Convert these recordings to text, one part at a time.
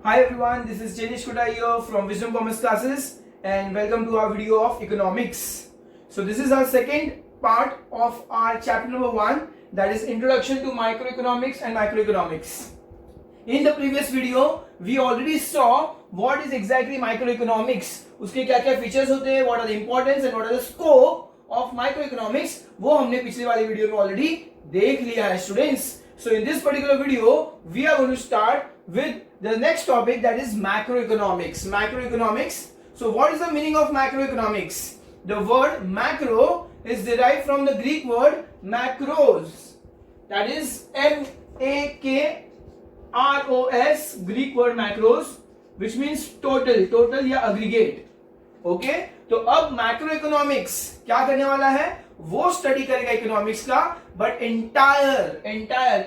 Hi everyone, this is Jenish Kuta here from Wisdom Commerce Classes and welcome to our video of economics. So this is our second part of our chapter number 1, that is Introduction to Microeconomics and Macroeconomics. In the previous video, we already saw what is exactly microeconomics, उसके क्या क्या features होते हैं, what are the importance and what are the scope of microeconomics, वो हमने पिछले वाले video में already देख लिया है students. So in this particular video, we are going to start with the next topic, that is macroeconomics. Macroeconomics. So what is the meaning of macroeconomics? The word macro is derived from the Greek word macros. That is M-A-K-R-O-S, Greek word macros, which means total, total या aggregate. Okay? तो अब macroeconomics क्या करने वाला है? वो study करेगा economics का, but entire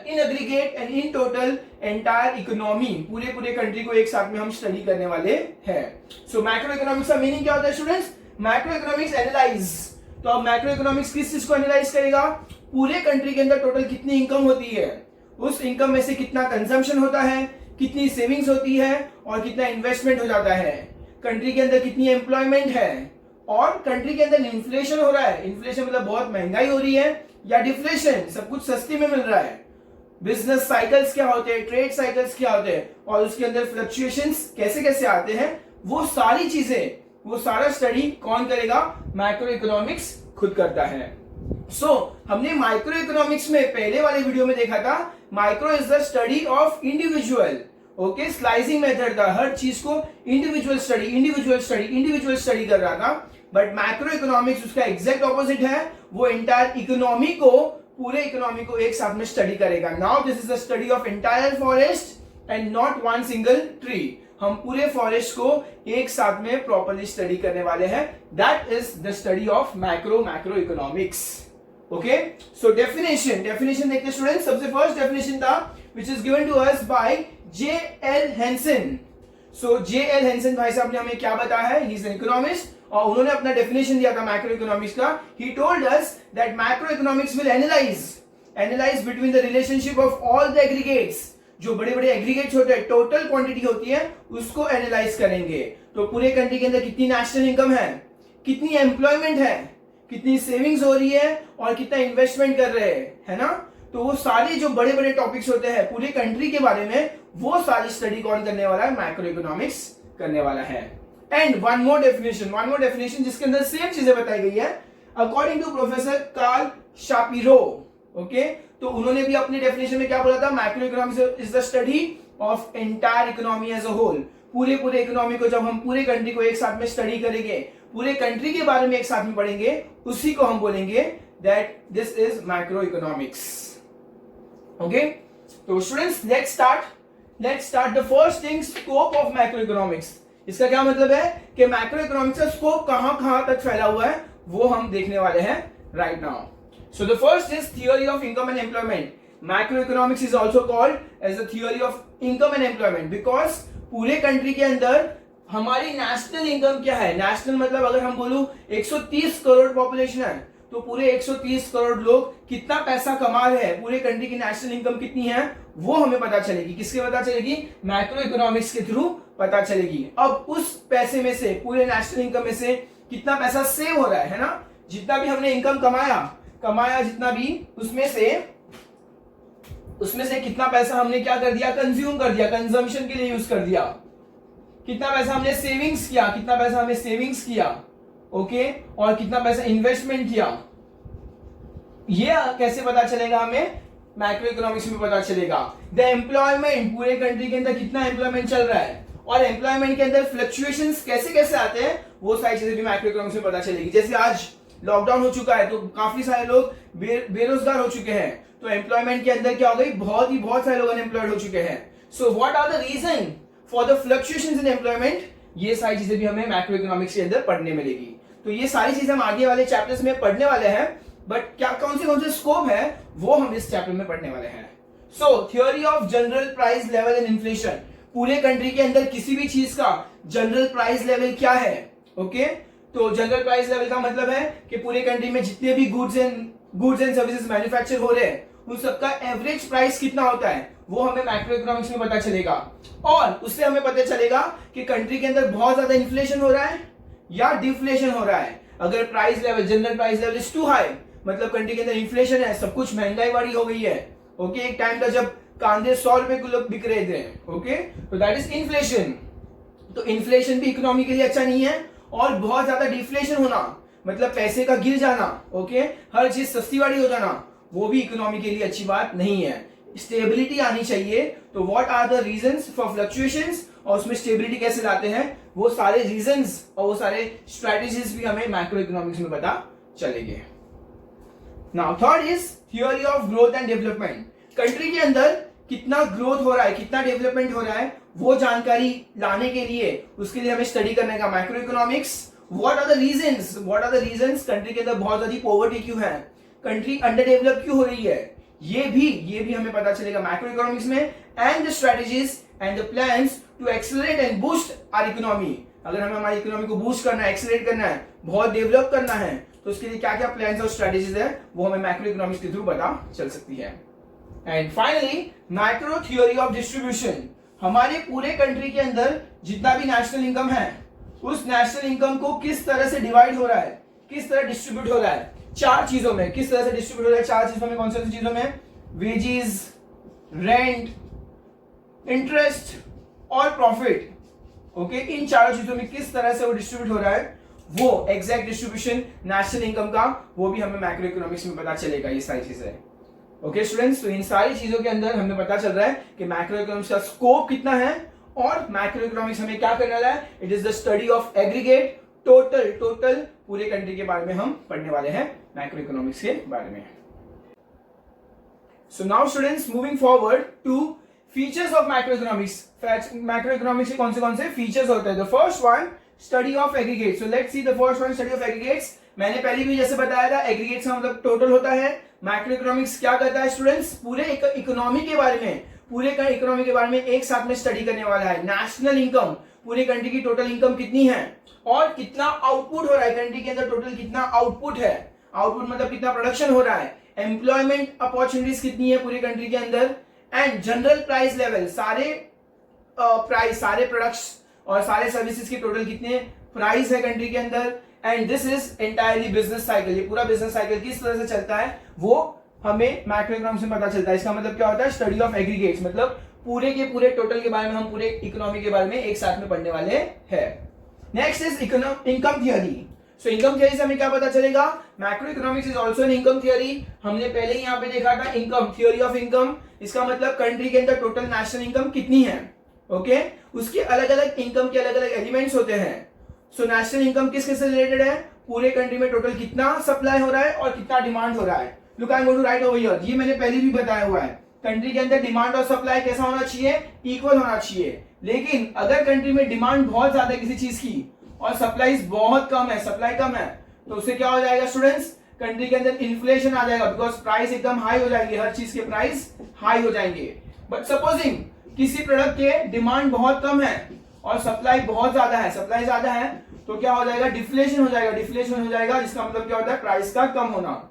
in aggregate and in total entire economy, पूरे कंट्री को एक साथ में हम स्टडी करने वाले हैं. सो मैक्रो इकोनॉमिक्स का मीनिंग क्या होता है स्टूडेंट्स? Macro economics analyse. तो अब मैक्रो इकोनॉमिक्स किस चीज को एनालाइज करेगा? पूरे कंट्री के अंदर टोटल कितनी इनकम होती है, उस इनकम में से कितना कंजम्पशन होता है, कितनी सेविंग्स होती है और कितना इन्वेस्टमेंट हो जाता है, कंट्री के अंदर कितनी एम्प्लॉयमेंट है और कंट्री के अंदर इन्फ्लेशन हो रहा है. इन्फ्लेशन मतलब बहुत महंगाई हो रही है या डिफ्लेशन, सब कुछ सस्ती में मिल रहा है. बिजनेस साइकिल्स क्या होते हैं, ट्रेड साइकिल्स क्या होते हैं और उसके अंदर फ्लक्चुएशंस कैसे कैसे आते हैं, वो सारी चीजें, वो सारा स्टडी कौन करेगा? मैक्रो इकोनॉमिक्स खुद करता है. हमने माइक्रो इकोनॉमिक्स में पहले वाले वीडियो में देखा था, micro is the study of individual. Okay, slicing method था, हर चीज को इंडिविजुअल स्टडी कर रहा था. बट मैक्रो इकोनॉमिक्स उसका एग्जैक्ट ऑपोजिट है, वो एंटायर इकोनॉमी को, पूरे इकोनॉमी को एक साथ में स्टडी करेगा. Now this is the study of entire forest and not one single tree. हम पूरे फॉरेस्ट को एक साथ में प्रॉपर्ली स्टडी करने वाले हैं. That is the study of macro economics. Okay, so definition देखते स्टूडेंट. सबसे फर्स्ट डेफिनेशन था which is given to us by J.L. Henson. So J.L. Henson भाई साहब ने हमें क्या बताया है? He is an economist और उन्होंने अपना डेफिनेशन दिया था मैक्रो इकोनॉमिक्स का. He told us that macroeconomics will analyze between the relationship of all the aggregates. जो बड़े-बड़े एग्रीगेट्स होते हैं, टोटल क्वांटिटी होती है, उसको एनालाइज करेंगे. तो पूरे कंट्री के अंदर कितनी नेशनल इनकम है, कितनी एम्प्लॉयमेंट है, कितनी सेविंग्स हो रही है और कितना इन्वेस्टमेंट कर रहे हैं, है ना? तो वो सारे जो बड़े बड़े टॉपिक्स होते हैं पूरे कंट्री के बारे में, वो सारी स्टडी कौन करने वाला है? मैक्रो इकोनॉमिक्स करने वाला है. एंड वन मोर डेफिनेशन जिसके अंदर सेम चीजें बताई गई है, according to professor Karl Shapiro. Okay, तो उन्होंने भी अपने डेफिनेशन में क्या बोला था? Macroeconomics is the study of entire economy as a whole. पूरे इकोनॉमी को जब हम पूरे कंट्री को एक साथ में स्टडी करेंगे, पूरे कंट्री के बारे में एक साथ में पढ़ेंगे, उसी को हम बोलेंगे that this is macro economics. Okay, so students, let's start the first thing, scope of macroeconomics. इसका क्या मतलब है कि मैक्रोइकोनॉमिक्स का स्कोप कहां तक फैला हुआ है, वो हम देखने वाले हैं right now. So the first is theory of income and employment. Macroeconomics is also called as the theory of income and employment because पूरे कंट्री के अंदर हमारी नेशनल इनकम क्या है. नेशनल मतलब अगर हम बोलूं 130 करोड़ पॉपुलेशन है, तो पूरे 130 करोड़ लोग कितना पैसा कमा रहे हैं, पूरे कंट्री की नेशनल इनकम कितनी है, वो हमें पता चलेगी. किसके पता चलेगी? मैक्रो इकोनॉमिक्स के थ्रू पता चलेगी. अब उस पैसे में से, पूरे नेशनल इनकम में से कितना पैसा सेव हो रहा है ना, जितना भी हमने इनकम कमाया जितना भी, उसमें से कितना पैसा हमने क्या कर दिया? कंज्यूम कर दिया, कंजम्पशन के लिए यूज कर दिया. कितना पैसा हमने सेविंग्स किया, ओके, और कितना पैसा इन्वेस्टमेंट किया. ये कैसे पता चलेगा हमें? मैक्रो इकोनॉमिक्स में पता चलेगा. द एम्प्लॉयमेंट, पूरे कंट्री के अंदर कितना एम्प्लॉयमेंट चल रहा है और एम्प्लॉयमेंट के अंदर फ्लक्चुएशंस कैसे आते हैं, वो सारी चीजें भी मैक्रो इकोनॉमिक्स में पता चलेगी. जैसे आज लॉकडाउन हो चुका है तो काफी सारे लोग बेरोजगार हो चुके हैं, तो एम्प्लॉयमेंट के अंदर क्या हो गई? बहुत सारे लोग अनएम्प्लॉयड हो चुके हैं. So what are the reason for the fluctuations in employment? ये सारी चीजें भी हमें मैक्रो इकोनॉमिक्स के अंदर पढ़ने मिलेगी. तो ये सारी चीजें हम आगे वाले चैप्टर्स में पढ़ने वाले हैं, बट क्या कौन से स्कोप है वो हम इस चैप्टर में पढ़ने वाले हैं. सो theory of general price level and inflation. पूरे कंट्री के अंदर किसी भी चीज का जनरल प्राइस लेवल क्या है. ओके, तो जनरल प्राइस लेवल का मतलब है कि पूरे कंट्री में जितने भी गुड्स एंड सर्विसेज मैन्युफैक्चर हो रहे हैं, उन सबका एवरेज प्राइस कितना होता है वो हमें मैक्रो इकोनॉमिक्स में पता चलेगा। और उससे हमें पता चलेगा कि कंट्री के अंदर बहुत ज्यादा इन्फ्लेशन हो रहा है या डिफ्लेशन हो रहा है। अगर price level, general price level is too high, मतलब कंट्री के अंदर इन्फ्लेशन है, सब कुछ महंगाई वाली हो गई है। ओके, एक टाइम था जब कांदे 100 रुपए किलो बिक रहे थे। ओके, तो दैट इज इन्फ्लेशन। तो इन्फ्लेशन भी इकोनॉमी के लिए अच्छा नहीं है। और बहुत ज्यादा डिफ्लेशन होना, मतलब पैसे का गिर जाना, ओके, हर चीज सस्ती वाली हो जाना, वो भी इकोनॉमी के लिए अच्छी बात नहीं है। स्टेबिलिटी आनी चाहिए। तो what are the reasons for fluctuations, और उसमें स्टेबिलिटी कैसे लाते हैं, वो सारे रीजंस और वो सारे स्ट्रेटेजीज भी हमें मैक्रो इकोनॉमिक्स में पता चलेंगे। Now third is theory of growth and development. Country के अंदर कितना ग्रोथ हो रहा है, कितना डेवलपमेंट हो रहा है, वो जानकारी लाने के लिए उसके लिए हमें स्टडी करने का macro economics. What are the reasons country के अंदर बहुत ज्यादा पॉवर्टी क्यों है, कंट्री अंडर डेवलप क्यों हो रही है, ये भी हमें पता चलेगा मैक्रो इकोनॉमिक्स में। And the strategies and the plans to accelerate and boost our economy. अगर हमें हमारी इकोनॉमी को बूस्ट करना है, एक्सेलरेट करना है, बहुत डेवलप करना है, तो उसके लिए क्या क्या प्लान्स और स्ट्रेटजीज है वो हमें मैक्रो इकोनॉमिक्स के थ्रू पता चल सकती है। And finally macro theory of distribution. हमारे पूरे कंट्री के अंदर जितना भी नेशनल इनकम है, उस नेशनल इनकम को किस तरह से डिवाइड हो रहा है, किस तरह डिस्ट्रीब्यूट हो रहा है, चार चीजों में किस तरह से डिस्ट्रीब्यूट हो रहा है। चार चीजों में, कौन सी चीजों में, वेजेस, रेंट, इंटरेस्ट और प्रॉफिट। ओके, इन चारों चीजों में किस तरह से वो डिस्ट्रीब्यूट हो रहा है, वो एग्जैक्ट डिस्ट्रीब्यूशन नेशनल इनकम का, वो भी हमें मैक्रो इकोनॉमिक्स में पता चलेगा। ये सारी चीजें, ओके स्टूडेंट्स, तो इन सारी चीजों के अंदर हमें पता चल रहा है कि मैक्रो इकोनॉमिक्स का स्कोप कितना है। और मैक्रो इकोनॉमिक्स हमें क्या करने वाला है, it is the study of aggregate, total पूरे कंट्री के बारे में हम पढ़ने वाले हैं मैक्रो इकोनॉमिक्स के बारे में। So now students, moving forward to features of macro economics. Macro economics के कौन से फीचर्स होते हैं। The first one, study of aggregate. So let's see the first one, study of aggregates. मैंने पहले भी जैसे बताया था, एग्रीगेट्स का मतलब टोटल होता है। मैक्रो इकोनॉमिक्स क्या करता है स्टूडेंट्स, पूरे इकोनॉमी के बारे में, पूरे इकोनॉमी के बारे में एक साथ में स्टडी करने वाला है। नेशनल इनकम, पूरे कंट्री की टोटल इनकम कितनी है और कितना आउटपुट हो रहा है, कंट्री के अंदर टोटल कितना आउटपुट है, आउटपुट मतलब कितना प्रोडक्शन हो रहा है, एम्प्लॉयमेंट अपॉर्चुनिटीज कितनी है पूरी कंट्री के अंदर, एंड जनरल प्राइस लेवल, सारे प्राइस, सारे प्रोडक्ट्स और सारे सर्विसेज के टोटल कितने प्राइस है कंट्री के अंदर। And this is entirely business cycle. ये पूरा बिजनेस साइकिल किस तरह से चलता है वो हमें मैक्रो इकोनॉमिक्स में पता चलता है। इसका मतलब क्या होता है, स्टडी ऑफ एग्रीगेट्स, मतलब पूरे के पूरे टोटल के बारे में हम पूरे इकोनॉमी के बारे में एक साथ में पढ़ने वाले हैं। Next is income theory. So income theory से हमें क्या पता चलेगा, macro economics is also an income theory. हमने पहले ही यहाँ पे देखा था इनकम, थियरी ऑफ इनकम। इसका मतलब कंट्री के अंदर टोटल नेशनल इनकम कितनी है। ओके, उसके अलग अलग इनकम के अलग अलग एलिमेंट्स होते हैं। सो नेशनल इनकम किसके से रिलेटेड है, पूरे कंट्री में टोटल कितना सप्लाई हो रहा है और कितना डिमांड हो रहा है। Look, I am going to write over here, ये मैंने पहले भी बताया हुआ है। कंट्री के अंदर डिमांड और सप्लाई कैसा होना चाहिए, इक्वल होना चाहिए। लेकिन अगर कंट्री में डिमांड बहुत ज्यादा है किसी चीज की और सप्लाई बहुत कम है, सप्लाई कम है, तो उससे क्या हो जाएगा स्टूडेंट्स, कंट्री के अंदर इन्फ्लेशन आ जाएगा, बिकॉज प्राइस एकदम हाई हो जाएंगे, हर चीज के प्राइस हाई हो जाएंगे। बट सपोजिंग किसी प्रोडक्ट के डिमांड बहुत कम है और सप्लाई बहुत ज्यादा है, सप्लाई ज्यादा है, तो क्या हो जाएगा, डिफ्लेशन हो जाएगा, डिफ्लेशन हो जाएगा, जिसका मतलब क्या होता है, प्राइस का कम होना।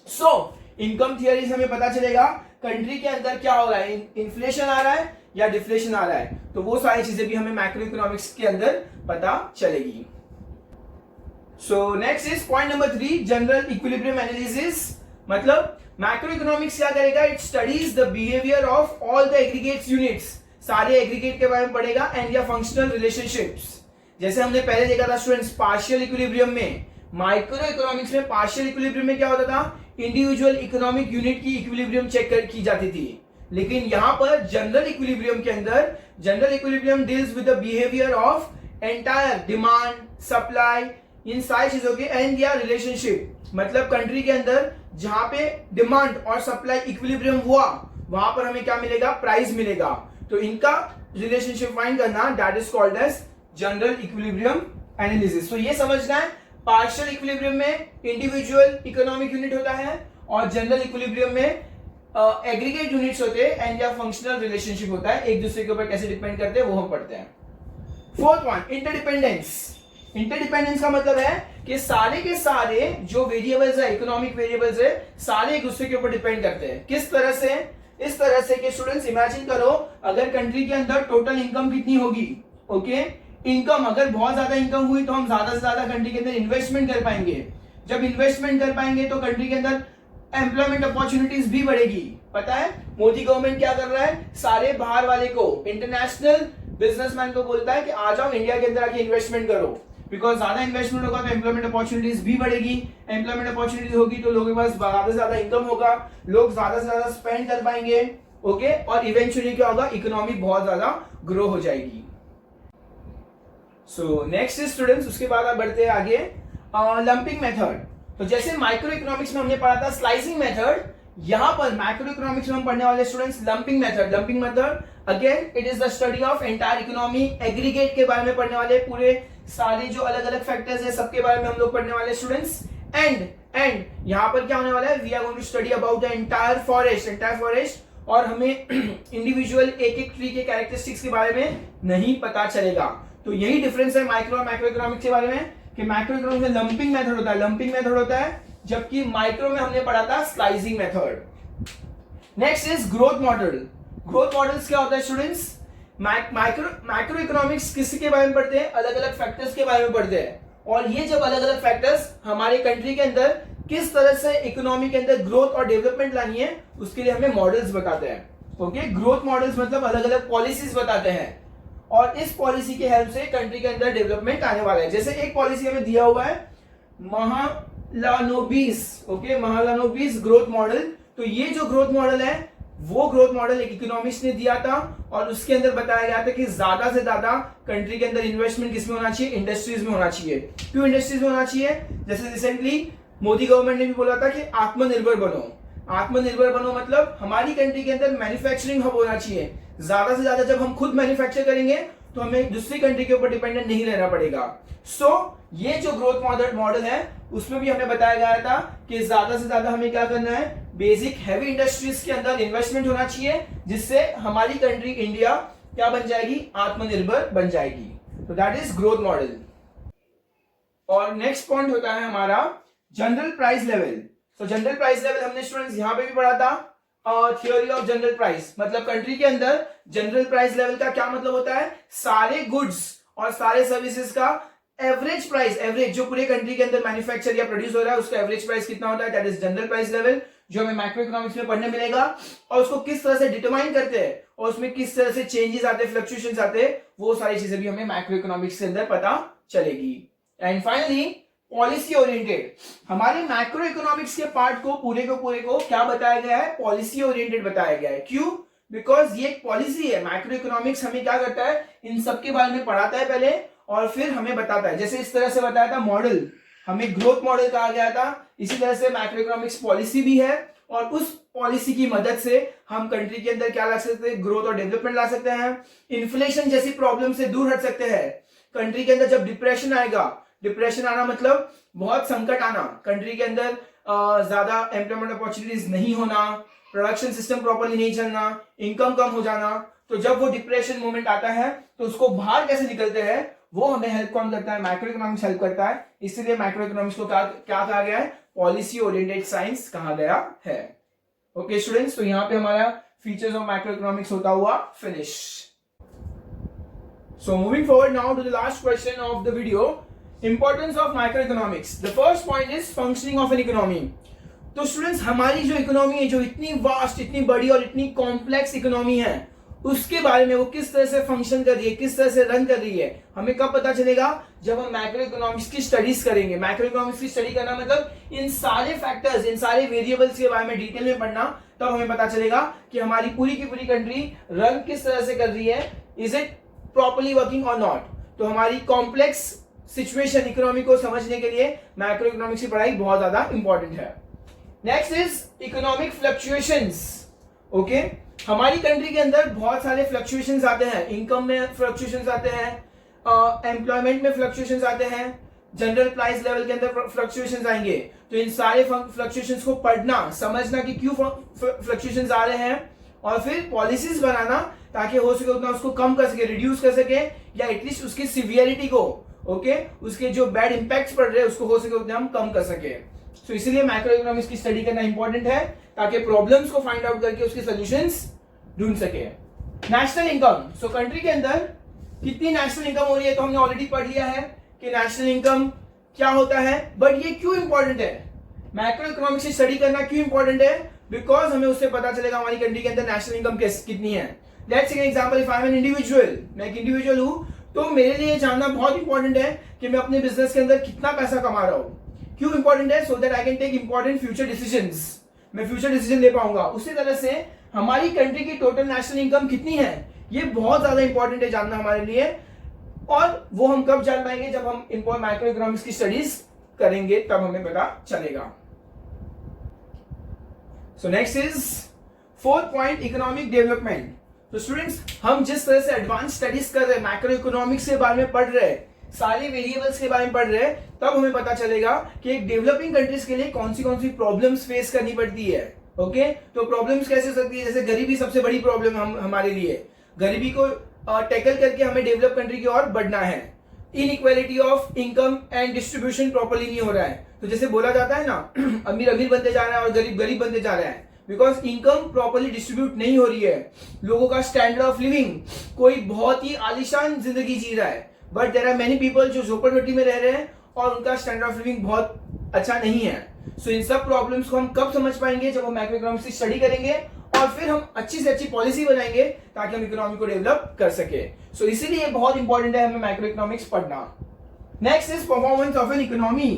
सो इनकम थियरी से हमें पता चलेगा कंट्री के अंदर क्या हो रहा है, इन्फ्लेशन आ रहा है या डिफ्लेशन आ रहा है, तो वो सारी चीजें भी हमें मैक्रो इकोनॉमिक्स के अंदर पता चलेगी। So next is point number 3, general equilibrium analysis. मतलब मैक्रो इकोनॉमिक्स क्या करेगा, it studies the behaviour of all the aggregates units, सारे एग्रीगेट के बारे में पढ़ेगा, एंड या फंक्शनल रिलेशनशिप्स। जैसे हमने पहले देखा था स्टूडेंट्स पार्शियल इक्विलिब्रियम में, माइक्रो इकोनॉमिक्स में पार्शियल इक्विलिब्रियम में क्या होता था, इंडिविजुअल इकोनॉमिक यूनिट की इक्विलिब्रियम चेक की जाती थी। लेकिन यहां पर जनरल इक्विलिब्रियम के अंदर, general equilibrium deals with the behaviour of entire demand, supply, इन सारी चीजों के एंड या रिलेशनशिप। मतलब कंट्री के अंदर जहां पे डिमांड और सप्लाई इक्विलिब्रियम हुआ, वहां पर हमें क्या मिलेगा, प्राइस मिलेगा। तो इनका रिलेशनशिप फाइंड करना, that is called as general equilibrium analysis. तो ये समझना है, पार्शियल इक्विलिब्रियम में इंडिविजुअल इकोनॉमिक यूनिट होता है और जनरल इक्विलिब्रियम में एग्रीगेट यूनिट्स होते हैं एंड या फंक्शनल रिलेशनशिप होता है, एक दूसरे के ऊपर कैसे डिपेंड करते हैं वो हम पढ़ते हैं। Fourth one, interdependence. इंटरडिपेंडेंस का मतलब है कि सारे के सारे जो वेरिएबल्स है, इकोनॉमिक वेरिएबल्स है, सारे एक दूसरे के ऊपर डिपेंड करते हैं। किस तरह से? इस तरह से कि स्टूडेंट्स इमेजिन करो, अगर कंट्री के अंदर टोटल इनकम कितनी होगी, ओके, इनकम अगर बहुत ज्यादा इनकम हुई तो हम ज्यादा से ज्यादा कंट्री के अंदर इन्वेस्टमेंट कर पाएंगे। जब इन्वेस्टमेंट कर पाएंगे तो कंट्री के अंदर एम्प्लॉयमेंट अपॉर्चुनिटीज भी बढ़ेगी। पता है मोदी गवर्नमेंट क्या कर रहा है? सारे बाहर वाले को, इंटरनेशनल बिजनेसमैन को बोलता है कि आ जाओ इंडिया के अंदर आके इन्वेस्टमेंट करो, बिकॉज ज्यादा इन्वेस्टमेंट होगा तो एम्प्लॉयमेंट अपॉर्चुनिटीज भी बढ़ेगी। एम्प्लॉयमेंट अपॉर्चुनिटीज होगी तो लोगों के पास ज्यादा से ज्यादा इनकम होगा, लोग ज्यादा से ज्यादा स्पेंड कर पाएंगे, ओके, और इवेंचुअली क्या होगा? इकोनॉमी बहुत ज्यादा ग्रो हो जाएगी। सो नेक्स्ट स्टूडेंट्स, उसके बाद आप बढ़ते हैं आगे, लंपिंग मेथड। तो जैसे माइक्रो इकोनॉमिक्स में हमने पढ़ा था स्लाइसिंग मेथड, यहां पर मैक्रो इकोनॉमिक्स में हम पढ़ने वाले students lumping method. Lumping method again it is the study of entire economy, aggregate के बारे में पढ़ने वाले, पूरे सारे जो अलग अलग फैक्टर्स है सबके बारे में हम लोग पढ़ने वाले स्टूडेंट्स। एंड यहां पर क्या होने वाला है? We are going to study about the entire forest, और हमें इंडिविजुअल एक एक ट्री के कैरेक्टरिस्टिक्स के बारे में नहीं पता चलेगा। तो यही डिफरेंस है माइक्रो और मैक्रो इकोनॉमिक्स के बारे में, कि मैक्रो इकोनॉमिक्स में लंपिंग मेथड होता है, लंपिंग मेथड होता है, जबकि माइक्रो में हमने पढ़ा था slicing method. Next is growth model. Growth models क्या होता है स्टूडेंट्स? मैक्रो इकोनॉमिक्स किसके बारे में पढ़ते हैं? अलग अलग फैक्टर्स के बारे में पढ़ते हैं, और ये जब अलग अलग फैक्टर्स हमारे कंट्री के अंदर किस तरह से इकोनॉमी के अंदर ग्रोथ और डेवलपमेंट लानी है, उसके लिए हमें मॉडल्स बताते हैं। ओके, ग्रोथ मॉडल्स मतलब अलग अलग पॉलिसीज बताते हैं, और इस पॉलिसी के हेल्प से कंट्री के अंदर डेवलपमेंट आने वाला है। जैसे एक पॉलिसी हमें दिया हुआ है Mahalanobis, okay, Mahalanobis growth model. तो ये जो ग्रोथ मॉडल है वो ग्रोथ मॉडल एक इकोनॉमिस्ट ने दिया था, और उसके अंदर बताया गया था कि ज्यादा से ज्यादा कंट्री के अंदर इन्वेस्टमेंट किसमें होना चाहिए? इंडस्ट्रीज में होना चाहिए। क्यों इंडस्ट्रीज में होना चाहिए? जैसे रिसेंटली मोदी गवर्नमेंट ने भी बोला था कि आत्मनिर्भर बनो। आत्मनिर्भर बनो मतलब हमारी कंट्री के अंदर मैन्युफैक्चरिंग हब होना चाहिए। ज्यादा से ज्यादा जब हम खुद मैन्युफैक्चर करेंगे तो हमें दूसरी कंट्री के ऊपर डिपेंडेंट नहीं रहना पड़ेगा। ये जो ग्रोथ मॉडल है उसमें भी हमें बताया गया था कि ज्यादा से ज्यादा हमें क्या करना है? बेसिक हैवी इंडस्ट्रीज के अंदर इन्वेस्टमेंट होना चाहिए, जिससे हमारी कंट्री इंडिया क्या बन जाएगी? आत्मनिर्भर बन जाएगी। तो दैट इज ग्रोथ मॉडल। और नेक्स्ट पॉइंट होता है हमारा जनरल प्राइस लेवल। तो जनरल प्राइस लेवल हमने स्टूडेंट्स यहां पे भी पढ़ा था, थ्योरी ऑफ जनरल प्राइस। मतलब कंट्री के अंदर जनरल प्राइस लेवल का क्या मतलब होता है? सारे गुड्स और सारे सर्विसेज का एवरेज प्राइस, एवरेज जो पूरे कंट्री के अंदर मैन्युफैक्चर या प्रोड्यूस हो रहा है उसका एवरेज प्राइस कितना होता है? That is general price level, जो हमें मैक्रो इकोनॉमिक्स में पढ़ने मिलेगा। और उसको किस तरह से डिटरमाइन करते हैं और उसमें किस तरह से चेंजेस आते हैं, फ्लक्चुएशंस आते हैं, वो सारी चीजें भी हमें मैक्रो इकोनॉमिक्स के अंदर पता चलेगी। And finally policy oriented. हमारे मैक्रो इकोनॉमिक्स के पार्ट को पूरे को क्या बताया गया है? पॉलिसी ओरिएंटेड बताया गया है। क्यों? बिकॉज ये एक पॉलिसी है। मैक्रो इकोनॉमिक्स हमें क्या करता है? इन सब के बारे में पढ़ाता है पहले और फिर हमें बताता है। जैसे इस तरह से बताया था मॉडल, हमें ग्रोथ मॉडल कहा गया था, इसी तरह से मैक्रो इकोनॉमिक्स पॉलिसी भी है, और उस पॉलिसी की मदद से हम कंट्री के अंदर क्या ला सकते हैं? ग्रोथ और डेवलपमेंट ला सकते हैं। इन्फ्लेशन जैसी प्रॉब्लम से दूर हट सकते हैं। कंट्री के अंदर जब डिप्रेशन आएगा, डिप्रेशन आना मतलब बहुत संकट आना, कंट्री के अंदर ज्यादा एम्प्लॉयमेंट अपॉर्चुनिटीज नहीं होना, प्रोडक्शन सिस्टम प्रॉपर्ली नहीं चलना, इनकम कम हो जाना, तो जब वो डिप्रेशन मोमेंट आता है तो उसको बाहर कैसे निकलते हैं वो हमें हेल्प कौन करता है? मैक्रो इकोनॉमिक्स हेल्प करता है। इसलिए मैक्रो इकोनॉमिक्स को क्या कहा गया है? पॉलिसी ओरिएंटेड साइंस कहा गया है। ओके स्टूडेंट्स, तो यहाँ पे हमारा फीचर्स ऑफ मैक्रो इकोनॉमिक्स होता हुआ finish. So moving forward now to the last question of the video, importance of macro economics. The first point is functioning of an economy. तो स्टूडेंट्स हमारी जो economy है, जो इतनी वास्ट, इतनी बड़ी और इतनी कॉम्प्लेक्स इकोनॉमी है, उसके बारे में वो किस तरह से फंक्शन कर रही है, किस तरह से रन कर रही है, हमें कब पता चलेगा? जब हम मैक्रो इकोनॉमिक्स की स्टडीज करेंगे। मैक्रो इकोनॉमिक्स की स्टडी करना मतलब इन सारे फैक्टर्स, इन सारे वेरिएबल्स के बारे में डिटेल में पढ़ना, तब हमें पता चलेगा कि हमारी पूरी की पूरी कंट्री रन किस तरह से कर रही है, इज इट प्रॉपर्ली वर्किंग और नॉट। तो हमारी कॉम्प्लेक्स सिचुएशन इकोनॉमी को समझने के लिए मैक्रो इकोनॉमिक्स की पढ़ाई बहुत ज्यादा इंपॉर्टेंट है। Next is economic fluctuations. Okay, हमारी कंट्री के अंदर बहुत सारे फ्लक्चुएशंस आते हैं, इनकम में फ्लक्चुएशंस आते हैं, एम्प्लॉयमेंट में फ्लक्चुएशंस आते हैं, जनरल प्राइस लेवल के अंदर फ्लक्चुएशंस आएंगे। तो इन सारे फ्लक्चुएशंस को पढ़ना, समझना कि क्यों फ्लक्चुएशंस आ रहे हैं, और फिर पॉलिसीज बनाना ताकि हो सके उतना उसको कम कर सके, रिड्यूस कर सके, या एटलीस्ट उसकी सिवियरिटी को, ओके उसके जो बैड इंपैक्ट्स पड़ रहे हैं उसको हो सके उतने हम कम कर सके। सो इसीलिए मैक्रो इकोनॉमिक्स की स्टडी करना इंपॉर्टेंट है ताकि प्रॉब्लम्स को फाइंड आउट करके उसके सॉल्यूशंस ढूंढ सके। नेशनल इनकम, सो कंट्री के अंदर कितनी नेशनल इनकम हो रही है तो हमने ऑलरेडी पढ़ लिया है कि नेशनल इनकम क्या होता है, बट ये क्यों इंपॉर्टेंट है, मैक्रो इकोनॉमिक्स की स्टडी करना क्यों इंपॉर्टेंट है, बिकॉज हमें उससे पता चलेगा हमारी कंट्री के अंदर नेशनल इनकम कितनी है। Let's take an example, if I am an individual, मैं एक इंडिविजुअल हूं, तो मेरे लिए जानना बहुत इंपॉर्टेंट है कि मैं अपने बिजनेस के अंदर कितना पैसा कमा रहा हूं। क्यों इंपॉर्टेंट है? So that I can take important future decisions, मैं फ्यूचर डिसीजन ले पाऊंगा। उसी तरह से हमारी कंट्री की टोटल नेशनल इनकम कितनी है ये बहुत ज्यादा इंपॉर्टेंट है जानना हमारे लिए, और वो हम कब जान पाएंगे, जब हम माइक्रो इकोनॉमिक्स की स्टडीज करेंगे तब हमें पता चलेगा। So next is fourth point, economic development. तो स्टूडेंट्स, हम जिस तरह से एडवांस स्टडीज कर रहे हैं, मैक्रो इकोनॉमिक्स के बारे में पढ़ रहे हैं, सारे वेरिएबल्स के बारे में पढ़ रहे हैं, तब हमें पता चलेगा कि एक डेवलपिंग कंट्रीज के लिए कौन सी प्रॉब्लम्स फेस करनी पड़ती है। ओके तो प्रॉब्लम्स कैसे हो सकती है, जैसे गरीबी सबसे बड़ी प्रॉब्लम हमारे लिए, गरीबी को टैकल करके हमें डेवलप कंट्री की ओर बढ़ना है। Inequality of income and distribution properly नहीं हो रहा है, तो जैसे बोला जाता है ना, अमीर अमीर बनते जा रहा है और गरीब गरीब बनते जा रहा है, बिकॉज इनकम प्रॉपर्ली डिस्ट्रीब्यूट नहीं हो रही है। लोगों का स्टैंडर्ड ऑफ लिविंग, कोई बहुत ही आलीशान जिंदगी जी रहा है, but there are many people जो झोपड़पट्टी में रह रहे हैं और उनका स्टैंडर्ड ऑफ लिविंग बहुत अच्छा नहीं है। सो इन सब प्रॉब्लम्स को हम कब समझ पाएंगे, जब हम मैक्रो इकोनॉमिक्स की स्टडी करेंगे और फिर हम अच्छी से अच्छी पॉलिसी बनाएंगे ताकि हम इकोनॉमी को डेवलप कर सके। सो इसीलिए बहुत इंपॉर्टेंट है हमें मैक्रो इकोनॉमिक्स पढ़ना। Next is performance of an economy.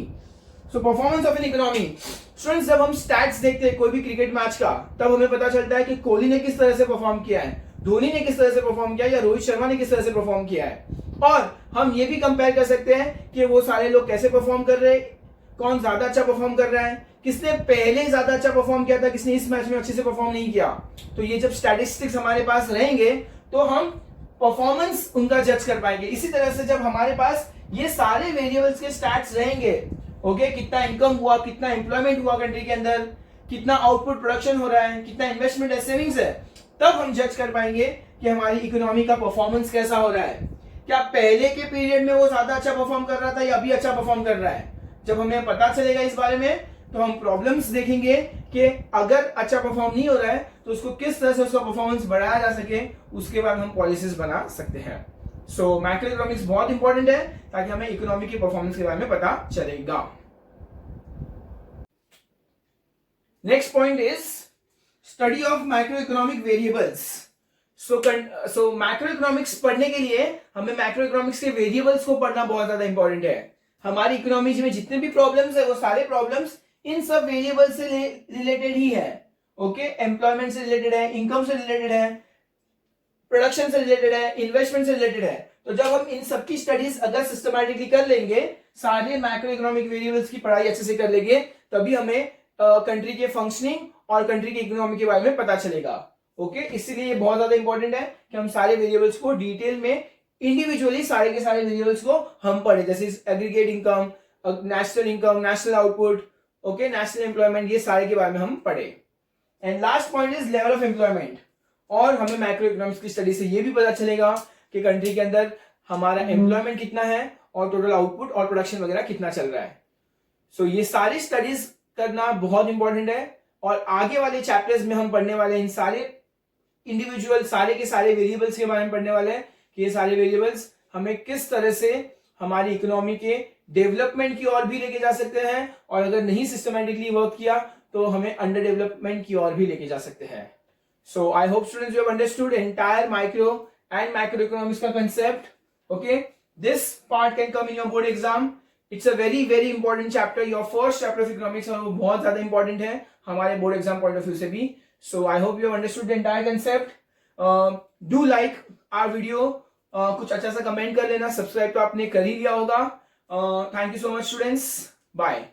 So performance of an economy, students जब हम स्टैट्स देखते हैं कोई भी क्रिकेट मैच का, तब हमें पता चलता है कि कोहली ने किस तरह से परफॉर्म किया है, धोनी ने किस तरह से परफॉर्म किया है, या रोहित शर्मा ने किस तरह से परफॉर्म किया है, और हम ये भी कंपेयर कर सकते हैं कि वो सारे लोग कैसे परफॉर्म कर रहे हैं, कौन ज्यादा अच्छा परफॉर्म कर रहा है, किसने पहले ज्यादा अच्छा परफॉर्म किया था, किसने इस मैच में अच्छे से परफॉर्म नहीं किया। तो ये जब स्टैटिस्टिक्स हमारे पास रहेंगे तो हम परफॉर्मेंस उनका जज कर पाएंगे। इसी तरह से जब हमारे पास ये सारे वेरिएबल्स के स्टैट्स रहेंगे, ओके, कितना इनकम हुआ, कितना एम्प्लॉयमेंट हुआ कंट्री के अंदर, कितना आउटपुट प्रोडक्शन हो रहा है, कितना इन्वेस्टमेंट है, सेविंग्स है, तब हम जज कर पाएंगे कि हमारी इकोनॉमी का परफॉर्मेंस कैसा हो रहा है। क्या पहले के पीरियड में वो ज्यादा अच्छा परफॉर्म कर रहा था या अभी अच्छा परफॉर्म कर रहा है। जब हमें पता चलेगा इस बारे में तो हम प्रॉब्लम्स देखेंगे कि अगर अच्छा परफॉर्म नहीं हो रहा है तो उसको किस तरह से उसका परफॉर्मेंस बढ़ाया जा सके, उसके बाद हम पॉलिसीज बना सकते हैं। सो मैक्रो इकोनॉमिक्स बहुत इंपॉर्टेंट है ताकि हमें इकोनॉमी की परफॉर्मेंस के बारे में पता चलेगा। Next point is study of macro economic variables. So macro economics पढ़ने के लिए हमें मैक्रो इकोनॉमिक्स के वेरिएबल्स को पढ़ना बहुत ज्यादा इंपॉर्टेंट है। हमारी इकोनॉमी में जितने भी प्रॉब्लम्स है वो सारे प्रॉब्लम्स इन सब वेरिएबल से रिलेटेड ही है। ओके, एम्प्लॉयमेंट से रिलेटेड है, इनकम से रिलेटेड है, प्रोडक्शन से रिलेटेड है, इन्वेस्टमेंट से रिलेटेड है। तो जब हम इन सबकी स्टडीज अगर सिस्टमैटिकली कर लेंगे, सारे मैक्रो इकोनॉमिक वेरिएबल्स की पढ़ाई अच्छे से कर लेंगे, तभी हमें कंट्री के फंक्शनिंग और कंट्री की इकोनॉमी के बारे में पता चलेगा। ओके, इसीलिए बहुत ज्यादा इंपॉर्टेंट है कि हम सारे वेरिएबल्स को डिटेल में इंडिविजुअली सारे के सारे वेरिएबल्स को हम पढ़े, जैसे aggregate income, national income, national output, okay, national employment, ये सारे के बारे में हम पढ़े। And last point is level of employment. और हमें मैक्रो इकोनॉमिक्स की स्टडी से ये भी पता चलेगा कि कंट्री के अंदर हमारा एम्प्लॉयमेंट कितना है और टोटल आउटपुट और प्रोडक्शन वगैरह कितना चल रहा है। सो ये सारी स्टडीज करना बहुत इंपॉर्टेंट है, और आगे वाले चैप्टर्स में हम पढ़ने वाले इन सारे इंडिविजुअल सारे के सारे वेरिएबल्स के बारे में पढ़ने वाले हैं कि ये सारे वेरिएबल्स हमें किस तरह से हमारी इकोनॉमी के डेवलपमेंट की ओर भी लेके जा सकते हैं, और अगर नहीं सिस्टमैटिकली वर्क किया तो हमें अंडर डेवलपमेंट की ओर भी लेके जा सकते हैं। So I hope students you have understood entire micro and macro economics का concept. Okay, this part can come in your board exam. It's a very very important chapter, your first chapter of economics, और वो बहुत ज्यादा important है हमारे board exam point of view से भी। So I hope you have understood the entire concept. Do like our video, कुछ अच्छा सा कमेंट कर लेना, सब्सक्राइब तो आपने कर ही लिया होगा। Thank you so much students, bye.